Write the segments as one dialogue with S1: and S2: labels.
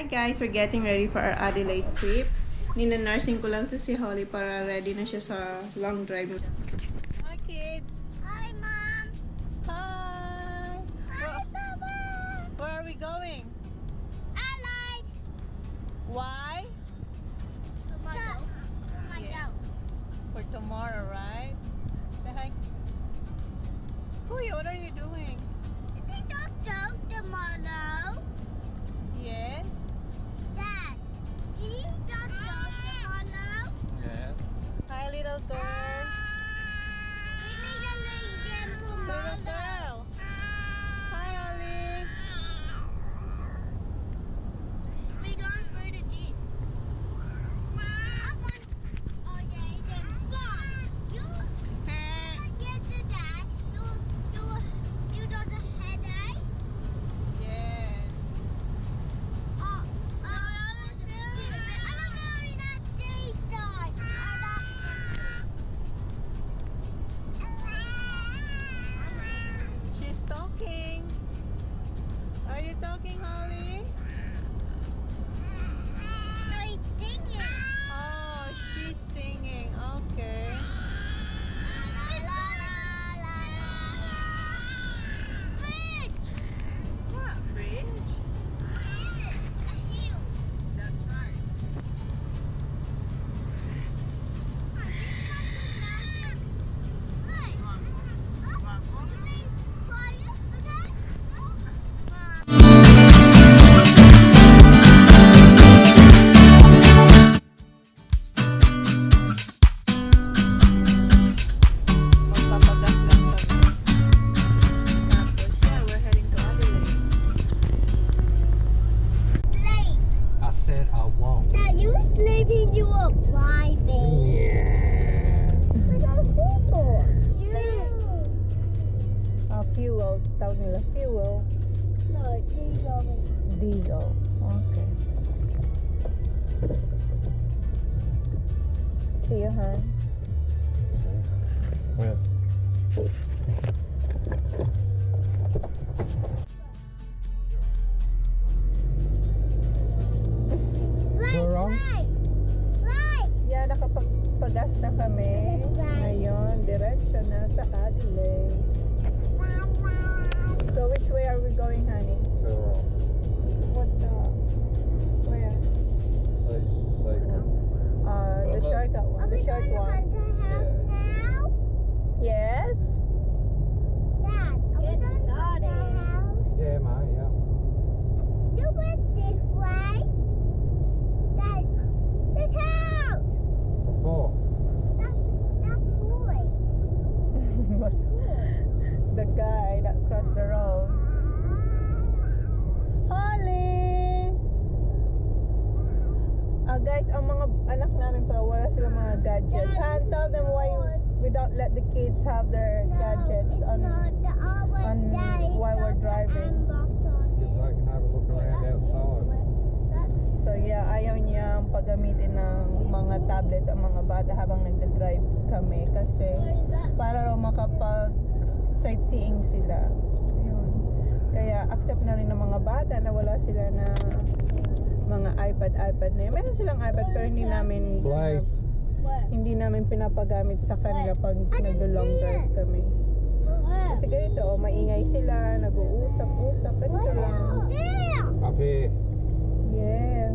S1: Hi guys, we're getting ready for our Adelaide trip. Nina-nursing ko lang to si Holly para ready na siya sa long drive. Hi kids!
S2: Hi, Mom!
S1: Hi!
S2: Hi, Papa!
S1: Where are we going?
S2: Adelaide!
S1: Why?
S2: Tomorrow.
S1: Yeah. For tomorrow, right? Say hi. Kuya, what are you doing?
S2: They don't go tomorrow.
S1: Yes?
S2: Dad, he don't go tomorrow.
S3: Yes.
S1: Hi little girl.
S2: We need a link
S1: Little
S2: tomorrow.
S1: girl. Hi Holly.
S2: We going for the jeep. Oh yeah, then stop. You yesterday, you got a headache.
S1: Yes. She's talking. Are you talking, Holly? Oh, she's singing. Okay. What bridge? That's right. Magpapagas lang kami. Tapos, yeah, we're heading to Adelaide.
S3: I said I won't.
S2: You sleeping, you are driving.
S3: Yeah.
S2: I got a football.
S1: Fuel. Tawag nila fuel.
S2: No, diesel.
S1: Diesel. Okay. See you, hon.
S3: Well,
S2: Right,
S3: wrong?
S2: right.
S1: Yeah, nakapagpagas na kami. Ngayon, diretso na sa Adelaide. So, which way are we going, honey?
S3: go wrong.
S1: What's the... Where?
S3: Say one.
S1: The shortcut one. The short one.
S2: Now?
S1: Yes?
S2: Dad, are we going to the house?
S3: Yeah, mate, yeah.
S2: You went this way. Dad, this house.
S3: Before.
S2: That's boy.
S1: Was the guy that crossed the road. Holly! Guys, ang mga anak namin pa, wala silang mga gadgets. Han, tell them why we don't let the kids have their gadgets on while we're driving.
S3: Because they can have a look around outside.
S1: So yeah, ayaw niyang paggamitin ng mga tablets ang mga bata habang nagda-drive kami kasi para raw makapag sightseeing sila. Yun. Kaya accept na rin ng mga bata na wala sila na mga iPad na yun. Meron silang iPad pero
S3: Blaze.
S1: hindi namin pinapagamit sa kanila pag nag-long drive kami. Kasi ganito, maingay sila, nag-uusap-usap, ganito lang.
S3: Up here.
S1: Yeah.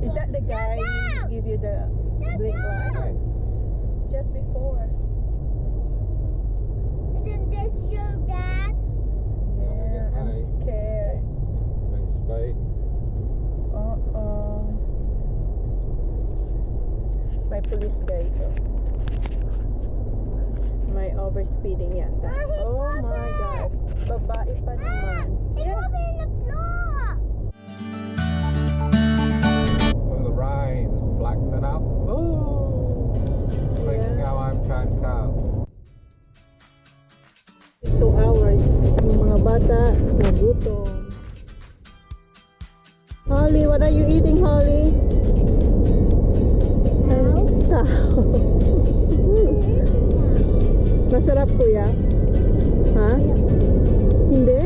S1: Is that the guy who give you the blink light?
S3: Yes.
S1: Just before.
S2: Isn't this your dad?
S1: Yeah, I'm scared.
S3: Been speeding.
S1: Uh-oh. May police guys, oh. May overspeeding yata. Oh my God. Babae pa naman.
S2: He's
S1: Yeah.
S2: moving the floor.
S3: Well, the rain has blacked it up. Ooh. We can go home, change cars.
S1: 2 hours. Yung mga bata, nagutom. Holly, what are you eating, Holly? Tao. Masarap, kuya? Ha? Hindi?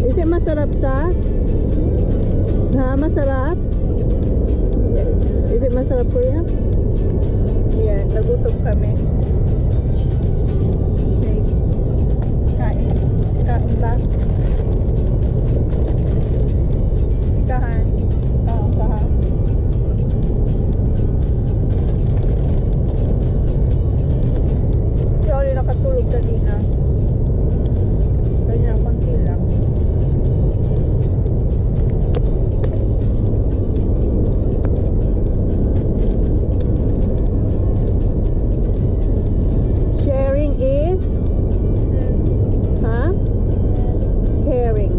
S1: Is it masarap sa? Ha, masarap? Is it masarap po yan? Yeah, nagutom kami. Okay. Kain. Kain ba? Ikahan. Kain ka ha? Si Oli nakatulog kanina. Kanya, konti lang. Sharing is? Huh? Caring.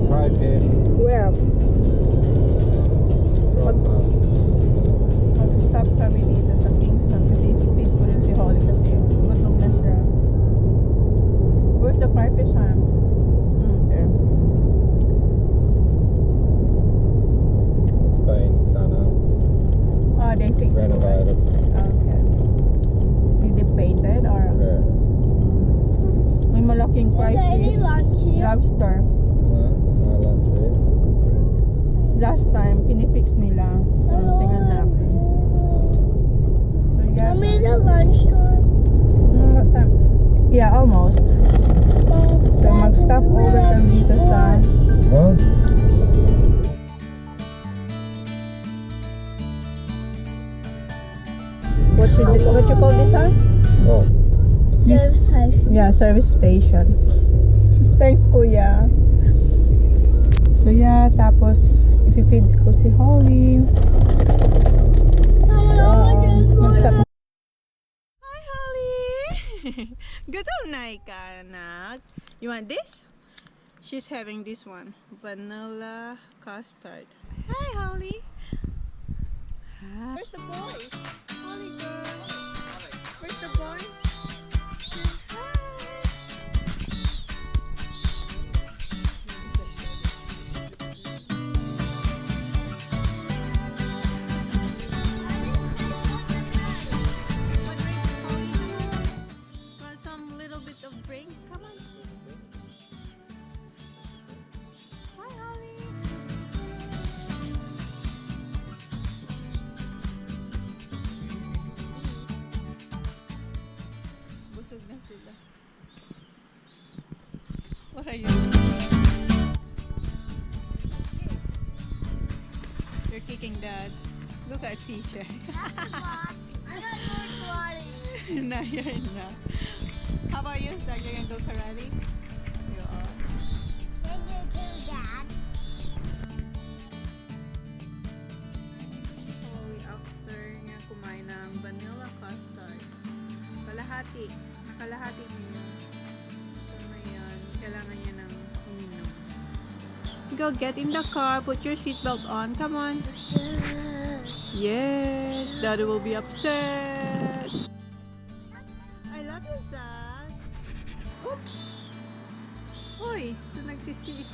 S3: Fried fish.
S1: Where?
S3: Broth.
S1: Mag-stop kami dito sa Kingston kasi feed ko rin si Holly kasi gutom na siya. Where's the fried fish ham? There.
S3: It's been done up,
S1: Oh, they fixed it.
S3: renovated.
S1: Okay. Did they paint it or?
S3: Yeah.
S1: May malaking fried
S2: Is there any
S1: fish.
S2: lunch here?
S1: Lobster.
S3: No, it's no lunch here.
S1: Last time, pinifix nila. Tingnan natin. So, yeah.
S2: Mommy, the lunchtime.
S1: What time? Yeah, almost. So, mag-stop over kami dito sa
S3: What?
S1: what you call this, huh?
S3: Oh,
S2: Service station.
S1: Yeah, service station. Thanks, kuya. So, yeah, tapos i-feed ko si Holly. Mag-stop. Hi, Holly! Good night, anak. You want this? She's having this one. Vanilla custard. Hi, Holly. Hi. Where's the boys? Holly girl. Where's the boys? Want some little bit of drink? Come on. Hi, Holly. Busog na sila. What are you? You're kicking dad. Look at teacher.
S2: I got no karate.
S1: No, you're not. How about you, Zach? You're gonna go karate? You are.
S2: Then you do that.
S1: Holy, after niya kumain ng vanilla custard, kalahati, nakalahati niya. So ngayon, kailangan niya ng uminom. Go, get in the car, put your seatbelt on, come on. Yes, Daddy will be upset. I love you, Zach. Oops. Hoy, so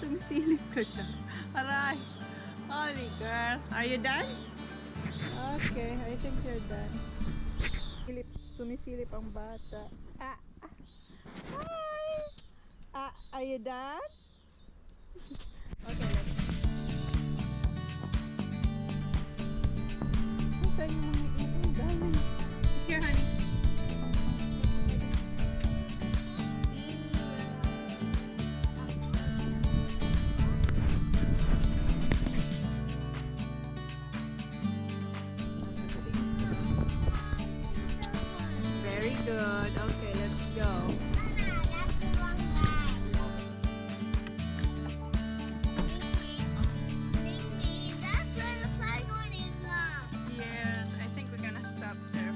S1: sumisilip ka dyan. Aray. Holy girl. Are you done? Okay, I think you're done. Sumisilip ang bata. Ah, ah. Hi. Ah, are you done? Okay, let's. Saan yung mga ibang dami? Here, honey. Very good. Okay, let's go.
S2: That's the wrong way. That's where the playground is now.
S1: Yes, I think we're gonna stop there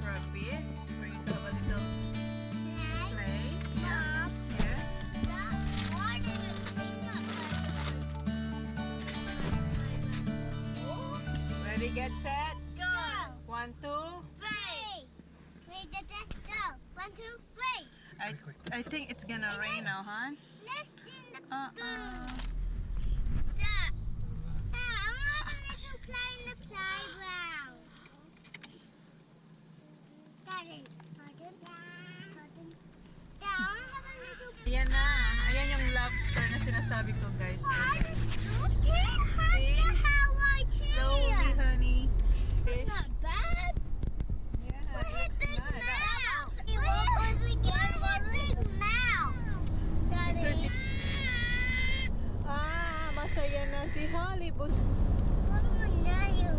S1: for a bit. We're going to have a little play. Yeah. Yes. Ready, get set.
S2: Go.
S1: 1, 2.
S2: Three. Wait, go. 1, 2, 3.
S1: I think it's gonna rain now, huh?
S2: Next in the
S1: Uh-uh.
S2: Dad, I want to have a little play in the playground. Daddy, pardon? Pardon? Dad, I want to have a little
S1: Ayan na. Ayan yung lobster na sinasabi ko, guys.
S2: play. Okay.
S1: Ayan na si Hollywood.
S2: Mama, now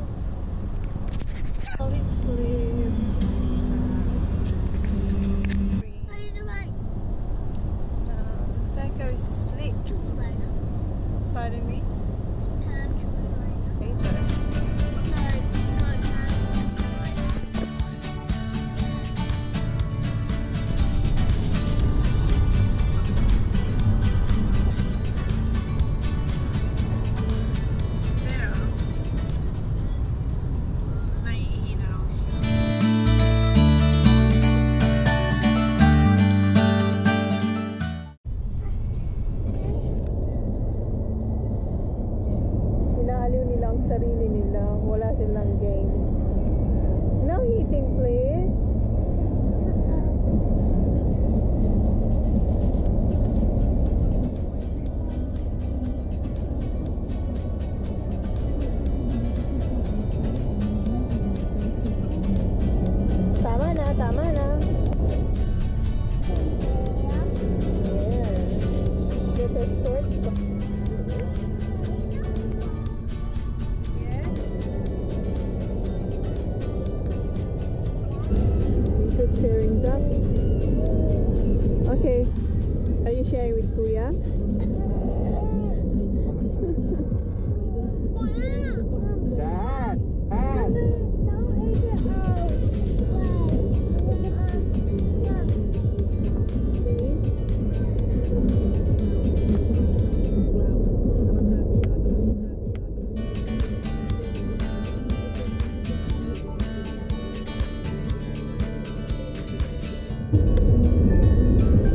S1: Holly sleeps.
S2: Are you doing?
S1: Second sleep. Pardon me? Later. Pero, naiihi na raw siya. Inaaliw nila ang sarili nila. Wala silang games. No eating, please. Tama na, tama na. Yeah. Get a short. Yeah. Good sharing's up. Okay. Are you sharing with Kuya?
S3: Dad! Dad!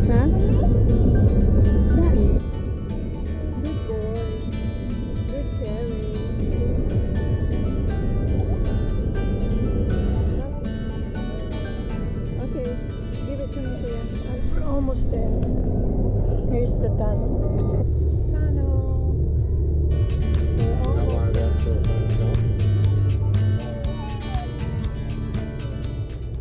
S1: Huh? Good boy. Good sharing. Okay, give it to me, Kuya. We're almost there. Here's the tunnel. Tunnel. We're
S3: I
S1: almost
S3: wanted them to